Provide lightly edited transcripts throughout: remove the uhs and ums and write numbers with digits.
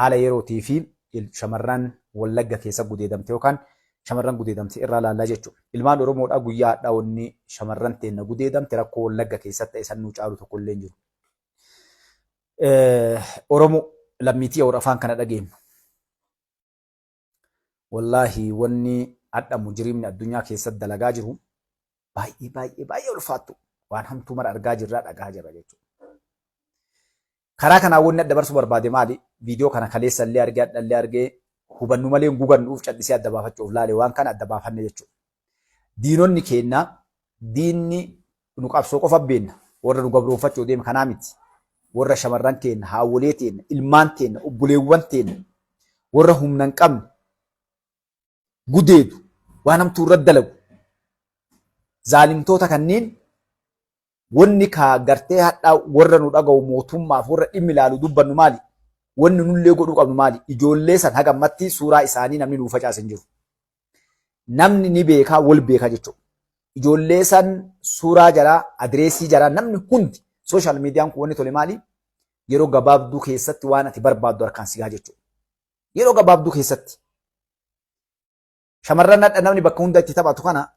haala yerootii fi shamarran Wallagga keessa gudeedamte yookaan shamarran gudeedamte irraa laallaa jechuudha. Ilmaan Oromoodhaa guyyaa hadhaa wanni shamarran teenna gudeedamte rakkoo Wallagga keessatti ta'e san nuu caalu tokko illee hin jiru. Oromoo lammiitii yoo afaan kana dhageenyu. Wallaahi wanni hadha mujrimni addunyaa keessatti dalagaa jiru baay'ee ulfaattu waan hamtuu mara argaa jirraa dhagaa jirra jechuudha. Karaa kanaa wanni adda barsuu barbaade maali? Viidiyoo kana kaleessa illee argee hadhallee argee hubannu malee gugannuuf callisee adda baafachuuf laale waan kana adda baafanne jechuudha. Diinonni keenya diinni nu qabsoo qofa beenna warra nu gabroonfachuu deema kanaa miti. Warra shamarran keenya haawwalee teenya ilmaan teenya obboleewwan teenya warra humna hin qabne gudeedu waan hamtuu irratti dalagu zaalimtoota kanneen wanni kaa gartee hadhaa warra nu dhaga'u mootummaaf warra dhimmi ilaalu dubbannu maali? Wanni nullee godhuu qabnu maali? Ijoollee san hagammatti suuraa isaanii namni nuu facaasan jiru. Namni ni beekaa wal beekaa jechuudha. Ijoollee san suuraa jaraa adireesii jaraa namni hundi sooshaal miidiyaan kun wanni tole maali? Yeroo gabaabduu keessatti waan ati barbaaddu harkaan si gaha jechuudha. Yeroo gabaabduu keessatti. Shamarran hadha namni bakka hunda itti taphatu kana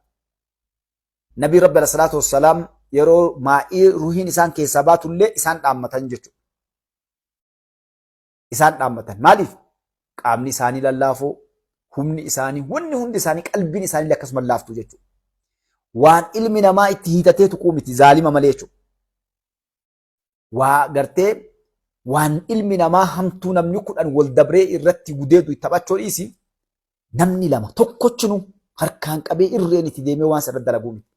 Nabii Rabbi alayhi salaatu wassalaam yeroo maa'ii ruhiin isaan keessaa baatullee isaan dhaammatan jechuudha. Isaan dhaammatan. Maaliif? Qaamni isaanii lallaafoo, humni isaanii, wanni hundi isaanii, qalbiin isaanii akkasuma laaftuu jechuudha. Waan ilmi namaa itti hiitatee tuquu miti zaalima malee jechuudha. Waa gartee waan ilmi namaa hamtuu namni 10 wal dabree irratti gudeedu taphachuu dhiisi namni lama tokkochinu harkaan qabee irreen itti deemee waan sana dalaguu miti.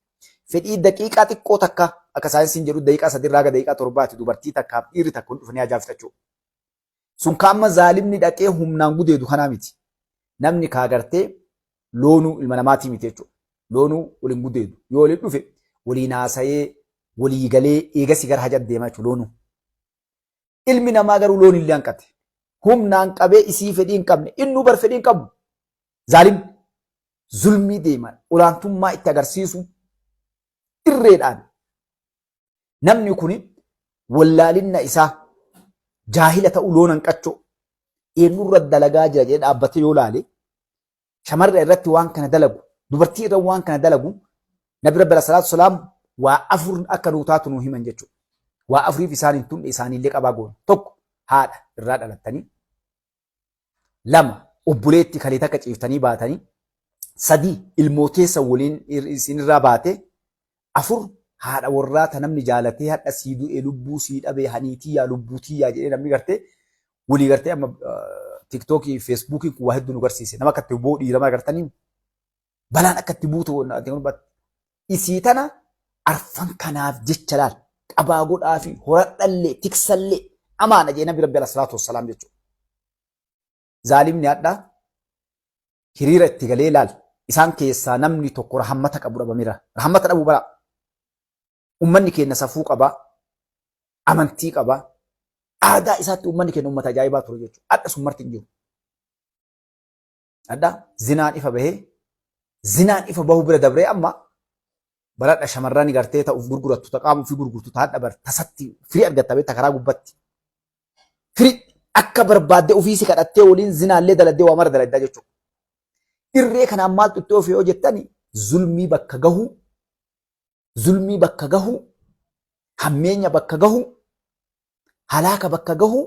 Fedhii daqiiqaa xiqqoo takka akka saayinsiin jedhu daqiiqaa 3 irraa daqiiqaa 7 dubartii takkaaf dhiirri takka dhufanii ajaa'ibsachuu. Sun kaamma zaalimni dhaqee humnaan gudeedu kanaa miti. Namni kaa gartee loonuu ilma namaatii miti jechuudha. Loonuu waliin gudeedu. Yoo waliin dhufe waliin haasa'ee walii galee eegasii gara hajat deemaa jechuudha loonuu. Ilmi namaa garuu loon illee hanqate. Humnaan qabee isii fedhii hin qabne innuu bar fedhii hin qabu. Zaalim zulmii deeman olaantummaa itti agarsiisu irreedhaan namni kun wallaalinna isaa jaahila ta'uu loon hanqachoo eenyurra dalagaa jira jedhee dhaabbatee yoo laale shamarra irratti waan kana dalagu dubartii irra waan kana dalagu Nabi Rabbi alayhi salaatu wasalaam waa afur akka nuutaatu nuu himan jechuudha. Waa afuriif isaaniin tunde isaaniillee qabaa goona. Tokko haadha irraa dhalattanii. Lama obboleetti kalee takka ciiftanii baatanii. Sadii ilmooteessa waliin isinirraa baate. Afur haadha warraa ta namni jaalatee hadha sii du'e lubbuu sii dhabee haniitiyyaa lubbuutiyyaa jedhee namni gartee walii gartee amma tiktookii feesbuukii kun waa hedduu nu garsiise. Nama akka itti boo dhiirama gartanii balaan akka itti buutu isii tana arfan kanaaf jecha laal. Qabaa godhaa fi horadhallee tiksallee amaana jee Nabi Rabbi alayhi salaatu wassalaam jechuudha. Zaalimni hadhaa hiriira itti galee laal isaan keessaa namni tokko rahammata qabu dhabamira. Rahammata dhabuu bara. Uummanni keenya safuu qabaa, amantii qabaa, aadaa isaatti uummanni keenya uummata ajaa'ibaa ture jechuudha. Hadha sun marti hin jiru. Hadhaa zinaan ifa bahee zinaan ifa bahuu bira dabree amma baradha shamarran gartee ta'uuf gurgurattu taqaamu fi gurgurtu taadha bar tasatti firii argatta beekta karaa gubbatti. Firii akka barbaadde ofiisi kadhattee waliin zinaallee daladdee waa mara daladdaa jechuudha. Irree kanaan maaltu itti ofii yoo jettani zulmii bakka gahu, hammeenya bakka gahu, halaaka bakka gahu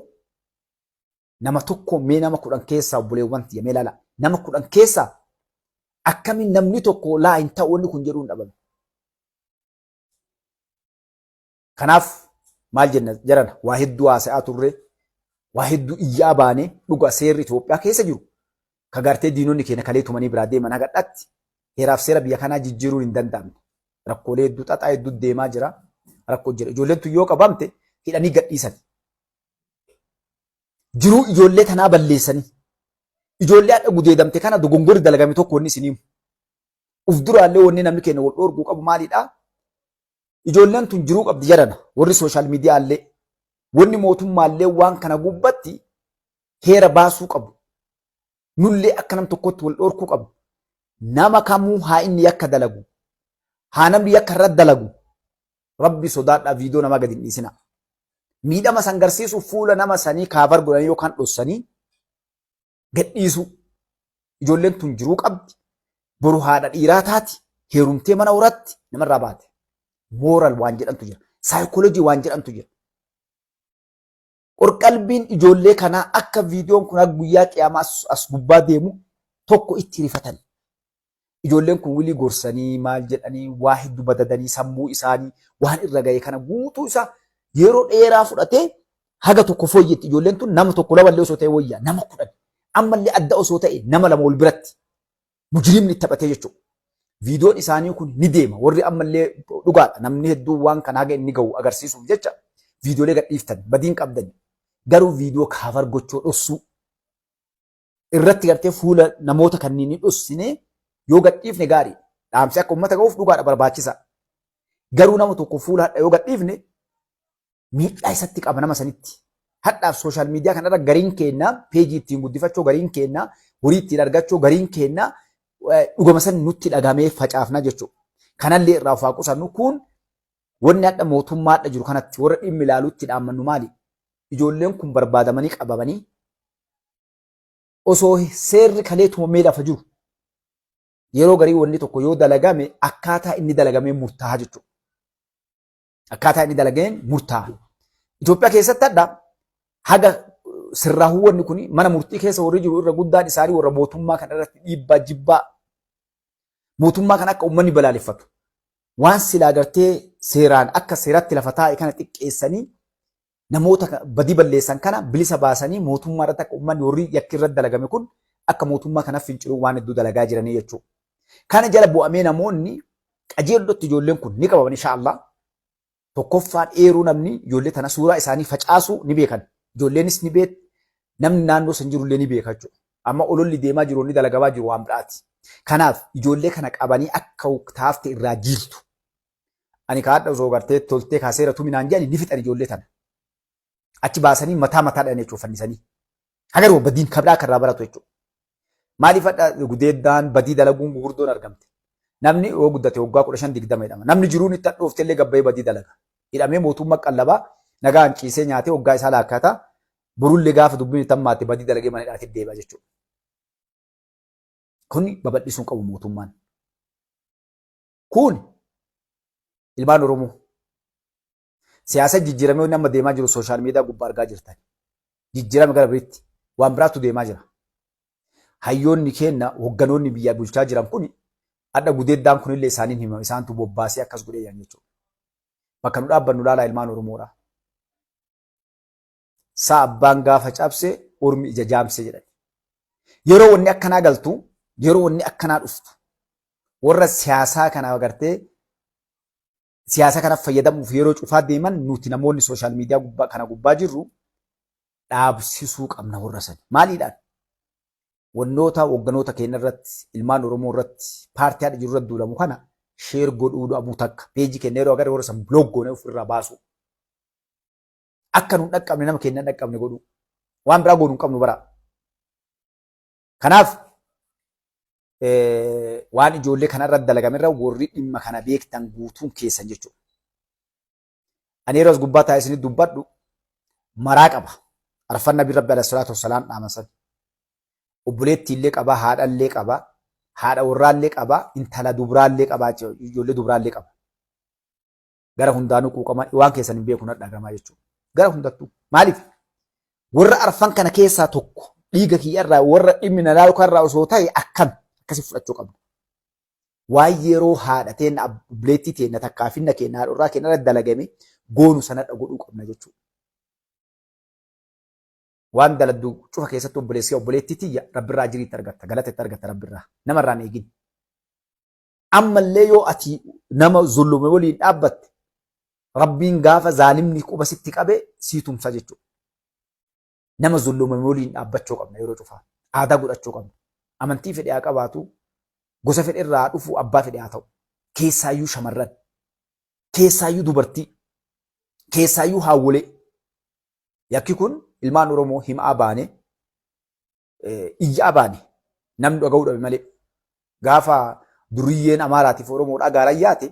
nama tokko mee nama 10 keessaa obboleewwan tiyya mee laala nama 10 keessaa akkamiin namni tokko laa hin ta'u wanni kun jedhuun dhabame. Kanaaf maal jenna jarana waa hedduu haasa'aa turre waa hedduu iyyaa baane dhuga seerri Itoophiyaa keessa jiru ka gartee diinonni keenya kalee tumanii biraa deeman hagadhatti heeraaf seera biyya kanaa jijjiiruun hin danda'amne. Rakkoolee hedduu xaxaa hedduu deemaa jira. Rakkoo jira. Ijoolleen tun yoo qabamte hidhanii gadhiisan. Jiruu ijoollee tanaa balleessanii. Ijoollee hadha gudeedamte kana dogongorri dalagame tokko wanni isiniimu. Uf duraallee wanni namni keenya wal dhoorguu qabu maalidhaa? Ijoolleen tun jiruu qabdi jarana warri sooshaal miidiyaallee wanni mootummaallee waan kana gubbatti heera baasuu qabu. Nullee akka nam tokkotti wal dhoorkuu qabu. Nama kamuu haa inni yakka dalagu. Haa namni yakka irratti dalagu. Rabbi sodaadhaa viidiyoo namaa gadi hin dhiisina. Miidhama san garsiisuuf fuula nama sanii kaavar godhanii yookaan dhossanii gadhiisu. Ijoolleen tun jiruu qabdi. Boru haadha dhiiraa taati. Heerumtee mana horatti namarraa baate. Mooral waan jedhamtu jira. Saayikoolojii waan jedhamtu jira. Qorqalbiin ijoollee kanaa akka viidiyoon kun guyyaa qiyaamaa as gubbaa deemu tokko itti rifatan. Ijoolleen kun wilii gorsanii maal jedhanii waa hedduu badadanii sammuu isaanii waan irra ga'e kana guutuu isaa yeroo dheeraa fudhatee haga tokko fooyyetti. Ijoolleen tun nama tokko lamallee osoo ta'e wayyaa nama 10 ammallee adda osoo ta'e nama 2 ol biratti mujrimni itti taphatee jechuudha. Viidiyoon isaanii kun ni deema. Warri ammallee dhugaadha. Namni hedduun waan kana haga inni ga'u agarsiisuuf jecha viidiyoolee gadhiiftan badiin qabdan. Garuu viidiyoo kaafar gochuu dhossuu irratti gartee fuula namoota kanneen dhossinee yoo gadhiifne gaarii. Dhaamsi akka uummata ga'uuf dhugaadha barbaachisa. Garuu nama tokko fuula hadha yoo gadhiifne miidhaa isatti qaba nama sanitti. Hadhaaf sooshaal miidiyaa kanarra gariin kennaa peejii ittiin guddifachuu gariin kennaa horii ittiin argachuu gariin kennaa dhugama san nutti dhagamee facaafna jechuudha. Kanallee irraa of haa qusannu. Kun wanni hadha mootummaa hadha jiru kanatti warra dhimmi ilaaluutti dhaammannu maali? Ijoolleen kun barbaadamanii qabamanii osoo seerri kalee tumamee lafa jiru yeroo garii wanni tokko yoo dalagame akkaataa inni dalagamee murtaa'a jechuudha. Akkaataa inni dalagameen murtaa'a. Itoophiyaa keessatti hadha haga sirraahuu wanni kun mana murtii keessa warri jiru irra guddaan isaanii warra mootummaa kana irratti dhiibbaa jibbaa mootummaa kana akka uummanni balaaleffatu waan silaa gartee seeraan akka seeratti lafa taa'e kana xiqqeessanii namoota badii balleessan kana bilisa baasanii mootummaa irratti akka uummanni warri yakki irratti dalagame kun akka mootummaa kanaaf finciluu waan hedduu dalagaa jiranii jechuudha. Kana jala bu'amee namoonni qajeellotti ijoolleen kun ni qabaman inshaallah. Tokkoffaan eeruu namni ijoollee tana suuraa isaanii facaasuu ni beekan. Ijoolleenis ni beek namni naannoo san jirullee ni beeka jechuudha. Amma ololli deemaa jiru ni dalagamaa jiru waan biraati. Kanaaf ijoollee kana qabanii akka taafte irraa jiiltu. Ani kaadha osoo gartee toltee kaaseera tuminaan jedhani ni fixan ijoollee tana. Achi baasanii mataa mataadhaan jechuudha fannisanii. Hagaruu badiin kabraa karraa baratu jechuudha. Maaliif hadha gudeeddaan badii dalaguun gurguddoon argamte. Namni yoo guddate waggaa 15-20 jedhama. Namni jiruun itti hadhoofte illee gabbayee badii dalaga. Hidhamee mootummaa qallabaa nagaan ciisee nyaatee waggaa isaa laakkata. Burullee gaafa dubbiin itti hammaate badii dalagee mana hidhaatti deebi'a jechuudha. Kuni babal'isuun qabu mootummaan. Kun ilmaan Oromoo. Siyaasa jijjiiramee wanni amma deemaa jiru sooshaal miidiyaa gubbaa argaa jirtan. Jijjiirama gara biriitti waan biraatu deemaa jira. Hayyoonni keenya hogganoonni biyya bulchaa jiran kun hadha gudeeddaan kunillee isaaniin hima isaantu bobbaasee akkas godhee jiran jechuudha. Bakka nu dhaabbannu ilaalaa ilmaan Oromoodha. Sa'a abbaan gaafa cabse ormi ija jaamse jedhan. Yeroo wanni akkanaa galtu yeroo wanni akkanaa dhuftu warra siyaasaa kana agartee siyaasa kanaaf fayyadamuuf yeroo cufaa deeman nuti namoonni sooshaal miidiyaa kana gubbaa jirru dhaabsisuu qabna warra sani. Maaliidhaan? Wannoota hogganoota keenya irratti ilmaan Oromoo irratti paartii haadha jiru irratti duulamu kana sheer godhuu dhabuu takka peejii keenya yeroo agarre warra san biloog goonee ofirraa baasu. Akka nu dhaqqabne nama keenya dhaqqabne godhu waan biraa godhuu hin qabnu bara. Kanaaf waan ijoollee kana irratti dalagamerra warri dhimma kana beektan guutuun keessan jechuudha. Ani yeroo as gubbaa taa'ee isinitti dubbadhu maraa qaba. Arfan Nabii Rabbi alayhi salaatu wassalaam dhaamasan. Obboleettii illee qaba, haadha illee qaba, haadha warraallee qaba, intala dubraallee qaba, ijoollee dubraallee qaba. Gara hundaanuu quuqama waan keessan hin beeku dhagamaa jechuudha. Gara hundattuu maaliif warra arfan kana keessaa tokko dhiiga kiyyarraa warra dhimmi na laalu kanarraa osoo ta'e akkam akkasii fudhachuu qabna. Waan yeroo haadha teenya obboleettii teenya takkaafinna keenya haadha keenya irratti dalagame goonu sanadha godhuu qabna jechuudha. Waan daladdu cufa keessatti obboleessi obboleettii tiyya rabbirraa jiriitti argatta galateetti argatta rabbirraa namarraa hin eegin. Ammallee yoo ati nama zullume waliin dhaabbatte rabbiin gaafa zaalimni quba sitti qabe sii tumsa jechuudha. Nama zullume waliin dhaabbachuu qabna yeroo cufaa aadaa godhachuu qabna. Amantii fedhe haa qabaatu gosa fedhe irraa dhufu abbaa fedhe haa ta'u keessaayyuu shamarran keessaayyuu dubartii keessaayyuu haawwolee yakki kun ilmaan Oromoo himaa baane iyyaa baane namni dhaga'uu dhabe malee gaafa duriyyeen Amaaraatiif Oromoodhaa gaaran yaate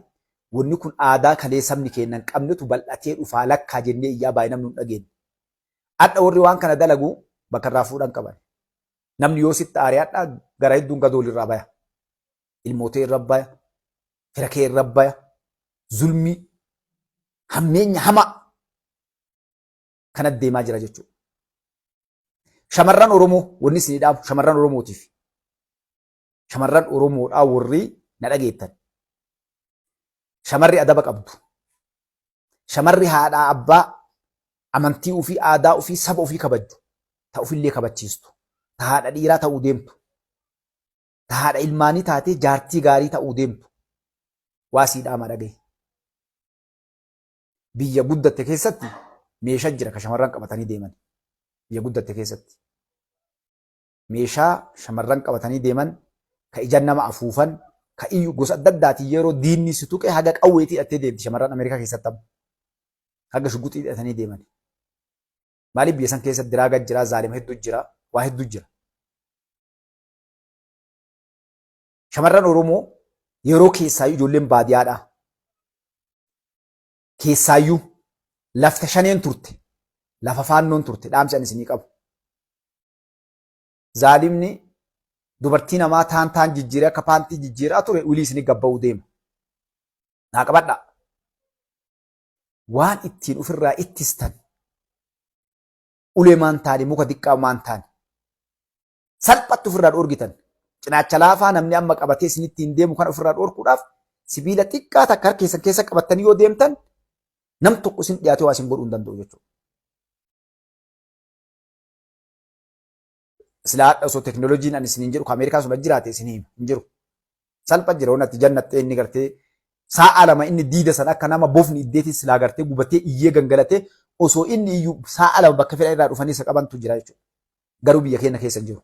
wanni kun aadaa kalee sabni keenya hin qabnetu bal'atee dhufaa lakkaa jennee iyyaa baane namni hin dhageenye. Hadha warri waan kana dalagu bakka irraa fuudhan qaban. Namni yoo sitti aariyaadhaa gara hedduun gadool irraa baya. Ilmootee irra baya. Fira kee irra baya. Zulmii hammeenya hamaa kanatti deemaa jira jechuudha. Shamarran Oromoo wanni isin dhaabu shamarran Oromootiif. Shamarran Oromoodhaa warri na dhageettan. Shamarri adaba qabdu. Shamarri haadhaa abbaa amantii ofii aadaa ofii saba ofii kabajju. Ta ofillee kabachiistu. Ta haadha dhiiraa ta'uu deemtu. Ta haadha ilmaanii taatee jaartii gaarii ta'uu deemtu. Waasii dhaama dhagaye. Biyya guddatte keessatti meeshaa jira ka shamarran qabatanii deeman. Biyya guddatte keessatti. Meeshaa shamarran qabatanii deeman ka ijaan nama afuufan ka iyyuu gosa adda addaatiin yeroo diinni si tuqe haga qawweetii hidhattee deemti shamarran Ameerikaa keessatti amma. Haga shuguxii hidhatanii deeman. Maaliif biyya san keessatti diraagaa jira, zaalima hedduu jira, waa hedduu jira. Shamarran Oromoo yeroo keessaayyuu ijoolleen baadiyyaadhaa. Keessaayyuu lafta shaneen turte, lafa faannoon turte, dhaamsi ani isinii qabu. Zaalimni dubartii namaa taan jijjiiree akka paantii jijjiiraa ture ulii isinii gabba'uu deema. Naa qabadhaa. Waan ittiin ofirraa ittistan ulee maan taane muka xiqqaa maan taane salphatti ofirraa dhoorgitan. Cinaacha laafaa namni amma qabatee isinittiin deemu kan ofirraa dhoorkuudhaaf sibiila xiqqaa takka harka keessan keessa qabattanii yoo deemtan nam tokko isin dhiyaatee waa isin godhuu hin danda'u jechuudha. Silaa hadha osoo teknooloojiin ani isiniin jedhu Ameerikaa suma jiraate isin hin jiru. Salpha jira wanti jannattee inni gartee sa'a lama inni diida san akka nama bofni iddeetiin silaa gartee gubatee iyyee gangalatee osoo inni iyyuu sa'a lama bakka fedha irraa dhufanii isa qabantu jira jechuudha. Garuu biyya keenya keessa jiru.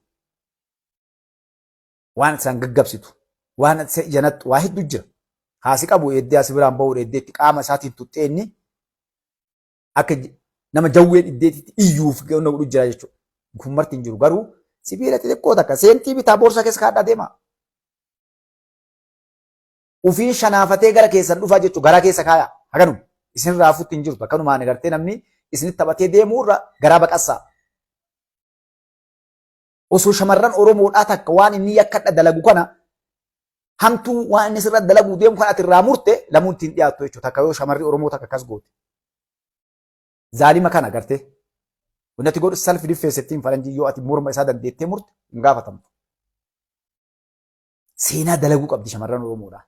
Waan isaan gaggabsitu, waan janattu waa hedduu jira. Haasi qabu eeddee asi biraan ba'uu eeddeetti qaama isaatiin tuttee inni akka nama jawween iddeetitti iyyuuf na godhu jira jechuudha. Kun marti hin jiru garuu sibiila xixiqqoo takka seentii bitaa boorsaa keessa kaadhaa deema. Ufiin shanaafatee gara keessan dhufaa jechuudha garaa keessa kaaya. Haganum isin raafutti hin jirtu akkanumaan agartee namni isinitti taphatee deemuurra garaa baqassaa. Osoo shamarran Oromoodhaa takka waan inni akka dalagu kana hamtuu waan inni sirra dalaguu deemu kan ati irraa murte lamuun ittiin dhiyaattu jechuudha. Takka yoo shamarri Oromoo takka akkas goote. Zaalima kana agartee. Wanti ati godhu self defense ittiin faranjii yoo ati morma isaa dandeettee murte hin gaafatamtu. Seenaa dalaguu qabdi shamarran Oromoodhaa.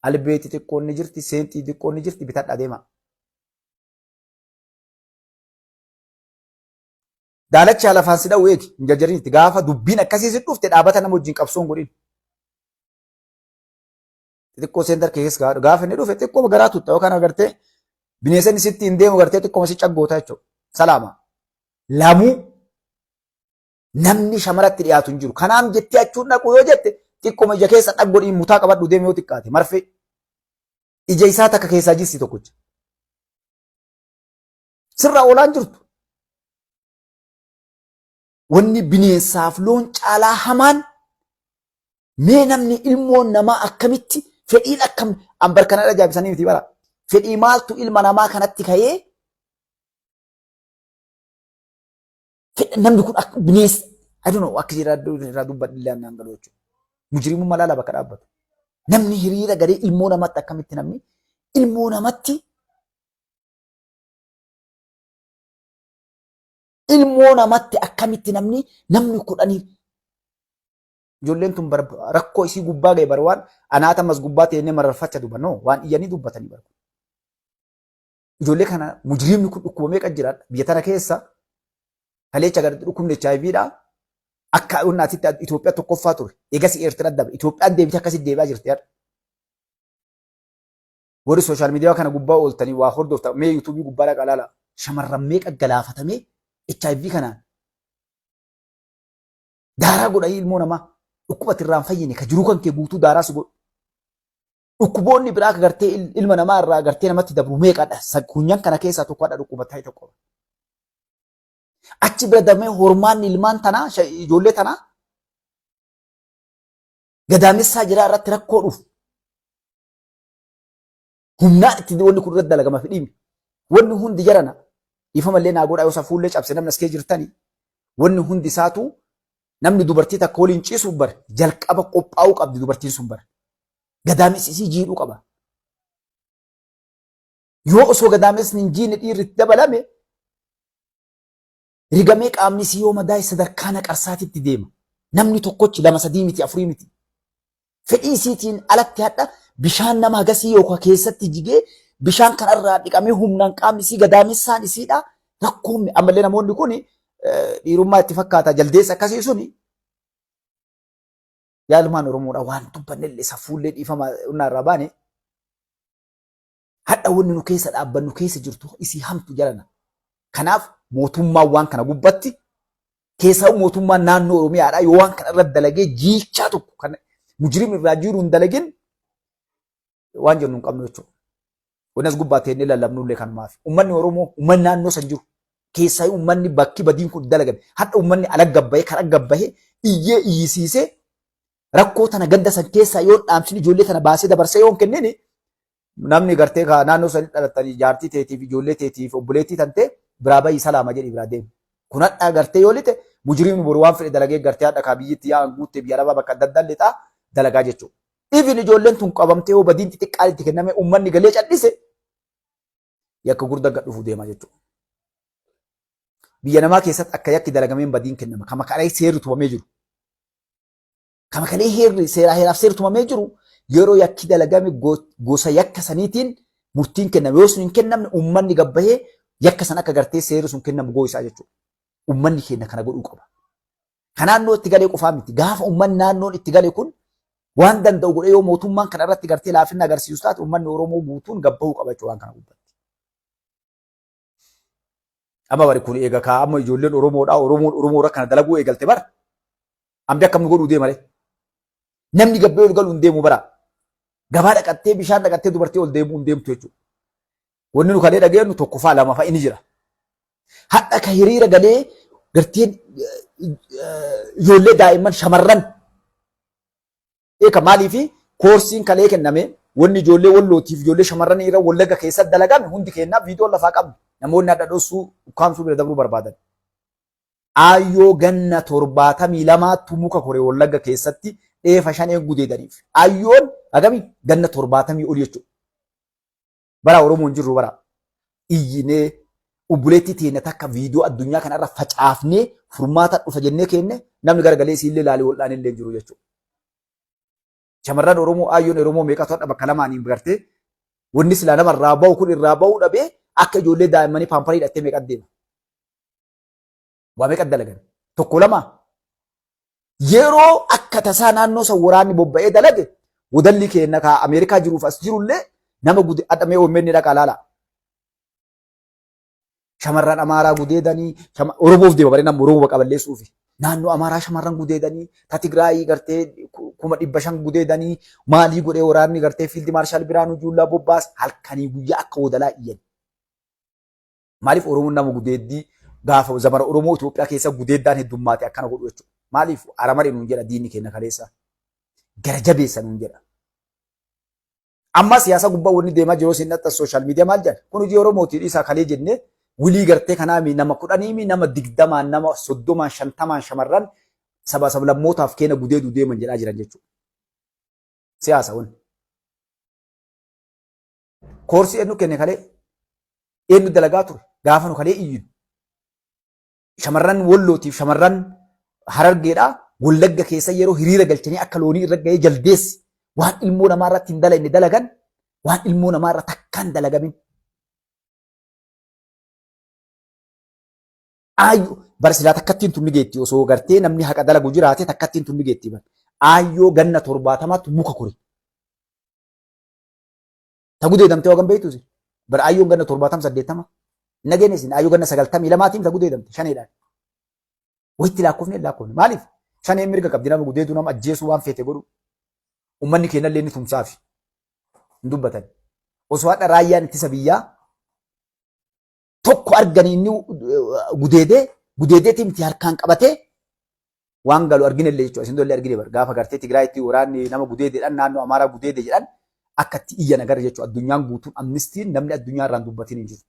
Albeetii xiqqoon ni jirti, seentii xiqqoon ni jirti bitadhaa deema. Daalacha lafaan si dha'u eegi hin jarjaritti gaafa dubbiin akkasii si dhufte dhaabata nama wajjin qabsoon godhin. Xixiqqoo seentar keessa gaafa inni dhufe xiqqoo garaa tutta yookaan agartee bineensonni sitti hin deemu agartee xiqqoo si caggoota jechuudha. Salaama. Lamuu namni shamaratti dhiyaatu hin jiru. Kanaaf jettee achuun dhaqu yoo jette xiqqoo ija keessa dhaggodhiin mutaa qabadhu deeme yoo xiqqaate marfee ija isaa takka keessaa jirsi tokkocha. Sirraa oolaan jirtu. Wanni bineensaaf loon caalaa hamaan mee namni ilmoon namaa akkamitti fedhiin akkam ambar kana ajaa'ibsanii miti bara. Fedhii maaltu ilma namaa kanatti ka'ee namni kun bineensa akka irraa dubbadhu illee annaan galuu jechuudha. Mujrimuun malaala bakka dhaabbatu. Namni hiriira gadee ilmoo namatti akkamitti namni ilmoo namatti ilmoo namatti akkamitti namni kudhanii ijoolleen tun rakkoo isii gubbaa ga'e bara waan anaata mas gubbaa ta'ee mararfacha dubbannoo waan iyyanii dubbatanii bara. Ijoollee kana mujrimni kun dhukkuba meeqa jiraadha biyya tana keessa kaleecha gadi dhukkubni HIVdha akka onnaatitti Itoophiyaa tokkoffaa ture eegas Eertiraa dabe Itoophiyaan deebitee akkasitti deebi'aa jirti yaadha. Warri sooshaal miidiyaa kana gubbaa ooltanii waa hordoftan mee yuutuubii gubbaa dhaqaa ilaala shamarran meeqa galaafatamee HIV kanaan daaraa godha ilmoo namaa dhukkubatti irraan fayyine ka jiruu kan kee guutuu daaraa si godhu. Dhukkuboonni biraa akka gartee ilma namaa irraa gartee namatti dabru meeqadha kunyan kana keessaa tokkodha dhukkubataa tokko. Achi bira darbee hormaanni ilmaan tanaa ijoollee tanaa gadaamessaa jiraa irratti rakkoo dhufu. Humnaan itti wanni kun irratti dalagama fedhiimi. Wanni hundi jarana Ifa mallee naa godhaa yoo safuullee cabse namni as kee jirtanii wanni hundi isaatu namni dubartii takka waliin ciisuuf bare jalqaba qophaa'uu qabdi dubartiin sun bare. Gadaameessi isii jiidhuu qaba. Yoo osoo gadaameessi hin jiine dhiirri itti dabalame rigamee qaamni isii yoo madaa'e sadarkaa naqarsaatitti deema. Namni tokkochi 2 3 miti 4 miti. Fedhii isiitiin alatti hadha bishaan nama hagasii yookaan keessatti jigee bishaan kanarraa dhiqamee humnaan qaamni isii gadaameessaan isiidha. Rakkoon ammallee namoonni kun dhiirummaa itti fakkaata jaldeessa akkasii suni yaalumaan Oromoodha waan dubbannellee safuullee dhiifama irraa baane hadha wanni nu keessa dhaabbannu keessa jirtu isii hamtu jalana. Kanaaf mootummaan waan kana gubbatti keessaa mootummaan naannoo Oromiyaadha yoo waan kana irratti dalagee jiilchaa tokko kan mujrim irraa jiru hin dalagin waan jennu hin qabnu jechuudha. Wanas gubbaatee inni lallabnullee kanumaaf. Uummanni Oromoo uummanni naannoo san jiru keessaa uummanni bakki badiin kun dalagame hadha uummanni ala gabbahee karaa gabbahee iyyee iyyisiisee rakkoo tana ganda san keessaa yoo dhaamsini ijoollee tana baasee dabarsee yoo kennini namni gartee naannoo san dhalatanii jaartii teetiif ijoollee teetiif obboleettii tante biraa bayii salaama jedhi biraa deemu. Kun hadhaa gartee yoo lite mujrimni boru waan fedhe dalagee gartee hadha kaa biyyatti yaa'an guuttee biyya dhabaa bakka adda addaa lixaa dalagaa jechuudha. Ifin ijoolleen tun qabamtee yoo badiin xixiqqaan itti kenname uummanni galee cadhise yakka guddaa gad dhufuu deema jechuudha. Biyya namaa keessatti akka yakki dalagameen badiin kennama. Kama kalee seerri tumamee jiru. Kama kalee heeraaf seerri tumamee jiru yeroo yakki dalagame gosa yakka saniitiin murtiin kenname. Yoo sun hin kennamne uummanni gabbahee yakka san akka gartee seerri sun kennamu gooyisaa jechuudha. Uummanni keenya kana godhuu qaba. Kan naannoo itti galee qofaa miti. Gaafa uummanni naannoon itti gale kun waan danda'u godhee yoo mootummaan kana irratti gartee laafina agarsiisu taate uummanni Oromoo guutuun gabbahuu qaba jechuudha waan kana gubbatti. Amma bari kun eega kaa amma ijoolleen Oromoodhaa Oromoo irra kana dalaguu eegalte bara. Ambi akkam nu godhuu deemale. Namni gabbee ol galu hin deemu bara. Gabaa dhaqattee bishaan dhaqattee dubartii ol deemuu hin deemtu jechuudha. Wanni nu kalee dhageenyu tokkoffaa lama fa'a inni jira. Hadha ka hiriira galee garteen ijoollee daa'imman shamarran eeka maaliifi koorsiin kalee kenname wanni ijoollee wallootiif ijoollee shamarran irra Wallagga keessatti dalagame hundi keenyaaf viidiyoo lafaa qabna. Namoonni adda dhossuu ukkaamsuu bira dabruu barbaadan. Aayyoo ganna 72 muka koree Wallagga keessatti dheefa 5 gudeedaniif. Aayyoon agami ganna 70 ol jechuudha. Bara Oromoon jirru bara. Iyyinee obboleettii teenya takka viidiyoo addunyaa kanarra facaafnee furmaata dhufa jennee kenne namni garagalee siillee laalee wal'aan illee jiru jechuudha. Shamarran Oromoo aayyoon Oromoo meeqatu hadha bakka lamaaniin gartee wanni silaa nama irraa bahu kun irraa bahuu dhabee akka ijoollee daa'immanii paamparii hidhattee meeqa deema. Waa meeqa dalagan. Tokko lama yeroo akka tasaa naannoo san waraanni bobba'ee dalage wadalli keenya kaa Ameerikaa jiruuf as jirullee nama adhamee uummanni dhaqa laala. Shamarran Amaaraa gudeedanii Oromoof deema bare nama Oromoo qaballeessuufi. Naannoo Amaaraa shamarran gudeedanii Tigraayii gartee 500 gudeedanii maalii godhee waraanni gartee fiildi maarshaal Biraanuu Juullaa bobbaas halkanii guyyaa akka wadalaa iyyan. Maaliif Oromoon nama gudeeddii gaafa zamana Oromoo Itoophiyaa keessa gudeeddaan heddummaate akkana godhu jechuudha. Maaliif aramadhe nuun jedha diinni keenya kaleessa. Gara jabeessa nuun jedha. Amma siyaasa gubbaa wanni deemaa jiru isin dhatta sooshaal miidiyaa maal jedha? Kun hojii Oromootiin isaa kalee jennee wilii gartee kanaa nama 10 nama 20 nama 30 50 shamarran saba sablammootaaf keenya gudeedu deeman jedhaa jiran jechuudha. Siyaasa wanni. Koorsii eenyu kenne kalee eenyu dalagaa ture gaafa nu kalee iyyinu. Shamarran Wallootiif shamarran Harargeedhaa Wallagga keessa yeroo hiriira galchanii akka loonii irra gahee jaldeessi waan ilmoo namaa irratti hin dalagne dalagan waan ilmoo namaa irra takkaan dalagamin. Aayyoo barsiisaa takkattiin tunni geetti osoo gartee namni haqa dalagu jiraate takkattiin tunni geetti bara. Aayyoo ganna 70 muka kore. Ta gudeedamtee waan beektuusi. Bara aayyoon ganna 70 80 nageenis aayyoon ganna 92 ta gudeedamte shaneedhaan. Wayitti lakkoofne maaliif? Shaneen mirga qabdi nama gudeedu nama ajjeesuu waan feete godhu. Uummanni keenya illee ni tumsaafi. Hin dubbatan. Osoo hadha raayyaan ittisa biyyaa tokko arganii inni gudeedeetii miti harkaan qabatee waan galu argine illee jechuudha. Isin dollee argine bara gaafa gartee Tigraayitti waraanni nama gudeedeedhaan naannoo Amaaraa gudeede jedhan akkatti iyyan agarra jechuudha. Addunyaan guutuun amnistiin namni addunyaa irraan dubbatiin hin jiru.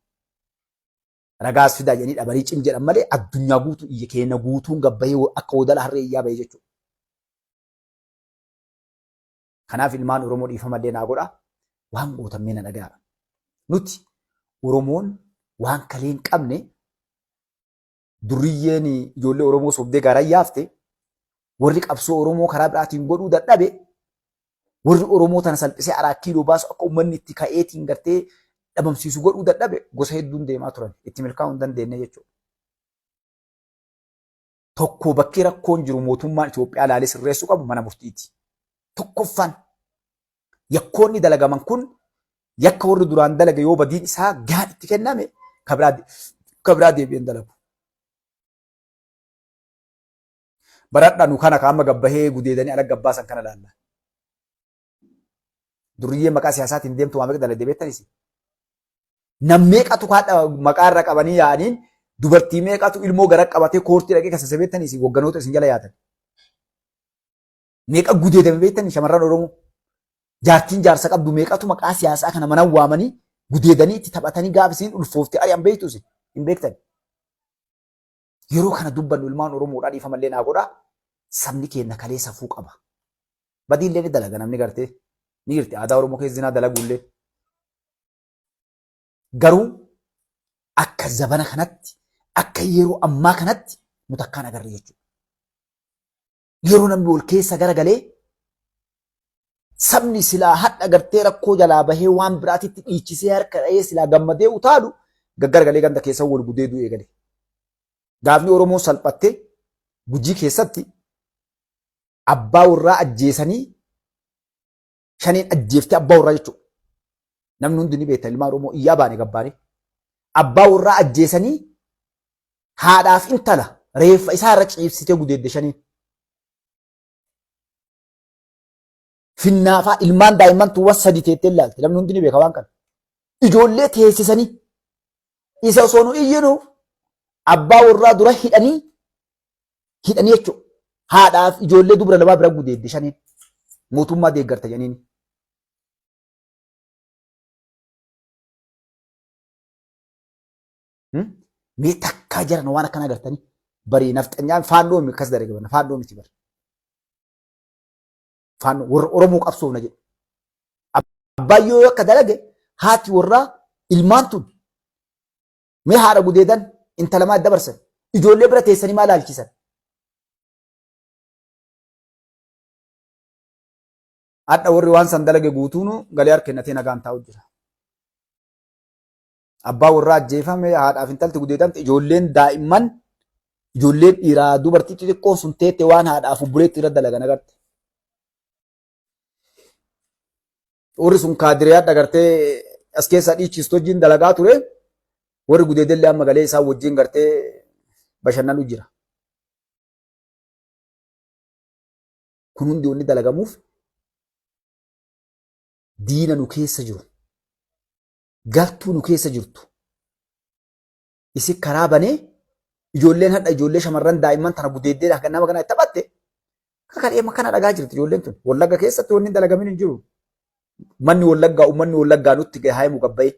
ragaas fidaa jedhanii dhabarii cim jedhan malee addunyaa guutuu iyya keenya guutuun gabbahee akka wodala harree iyyaa bahee jechuudha. Kanaaf ilmaan Oromoo dhiifamallee naa godha waan gootammee na dhaga'a. Nuti Oromoon waan kalee hin qabne duriyyeen ijoollee Oromoo sobdee gaara yaafte warri qabsoo Oromoo karaa biraatiin godhuu dadhabe warri Oromoo tana salphisee araakkiiloo baasu akka uummanni itti ka'eetiin gartee dhabamsiisu godhuu dadhabe gosa hedduun deemaa turan itti milkaa'uu hin dandeenye jechuudha. Tokko bakkee rakkoon jiru mootummaan Itoophiyaa ilaalee sirreessuu qabu mana murtiiti. Tokkoffaan yakkoonni dalagaman kun yakka warri duraan dalaga yoo badiin isaa gahaan itti kenname kabiraa deebi'een dalagu. Baradhanu kana kaama gabbahee gudeedanii ala gabbaasan kana laalla. Duriyyee maqaa siyaasaatiin deemtu waa meeqa dalagdee beektanis? Nam meeqatu haadha maqaa irra qabanii yaa'aniin dubartii meeqatu ilmoo gara qabatee koortii dhaqee kasase beektanis hogganoota isin jala yaatan. Meeqa gudeedame beektanii shamarran Oromoo jaartiin jaarsa qabdu meeqatu maqaa siyaasaa kana mana waamanii gudeedanii itti taphatanii gaafisiin ulfooftee ari'an beektus hin beektan. Yeroo kana dubbannu ilmaan Oromoodhaa dhiifamallee naa godhaa sabni keenya kalee safuu qaba. Badiillee ni dalaga namni gartee ni jirti aadaa Oromoo keessa zinaa dalaguullee. Garuu akka zabana kanatti akka yeroo ammaa kanatti nuti akkaan agarre jechuudha. Yeroo namni wal keessa garagalee sabni silaa hadha gartee rakkoo jalaa bahee waan biraatitti dhiichisee harka dha'ee silaa gammadee utaalu gaggaragalee ganda keessa wal gudeeduu eegale. Gaafni Oromoo salphattee Gujii keessatti abbaa warraa ajjeesanii shaniin ajjeeftee abbaa warraa jechuudha. Namni hundi ni beekta ilmaan Oromoo iyyaa baane gabbaane. Abbaa warraa ajjeesanii haadhaaf intala reeffa isaa irra ciibsitee gudeedde shaniin. Finnaafaa ilmaan daa'imman tuuwwan sadi teettee ilaalte namni hundi ni beeka waan kana. Ijoollee teessisanii isa osoo nu iyyinu abbaa warraa dura hidhanii jechuudha. Haadhaaf ijoollee dubara lamaa bira gudeedde shaniin mootummaa deeggarta jedhaniin. Mee takkaa jiran waan akkana agartanii barii nafxanyaan faannoo akkas daree faannoo miti bara. Faannoo warra Oromoo qabsoofna jedhu. Abbaan yoo akka dalage haati warraa ilmaan tun mee haadha gudeedan intala maa dabarsan ijoollee bira teessanii maal haalchisan. Hadha warri waan san dalage guutuunu galee harka kennatee nagaan taa'u jira. Abbaa warraa ajjeefame haadhaaf intalti gudeedamte ijoolleen daa'imman ijoolleen dhiiraa dubartii xixiqqoon sun teette waan haadhaaf obboleetti irra dalagan agarte. Warri sun kaadiriyaa dhagartee as keessa dhiichistu wajjin dalagaa ture warri gudeedellee amma galee isaan wajjin gartee bashannanu jira. Kun hundi wanni dalagamuuf diina nu keessa jiru. Galtuu nu keessa jirtu. Isi karaa banee ijoolleen hadha ijoollee shamarran daa'imman tana gudeeddeedhaan kan nama kana itti taphatte kakadheema kana dhagaa jirti ijoolleen tun. Wallagga keessatti wanni dalagamin hin jiru. Manni Wallaggaa uummanni Wallaggaa nutti haayimu gabbayee.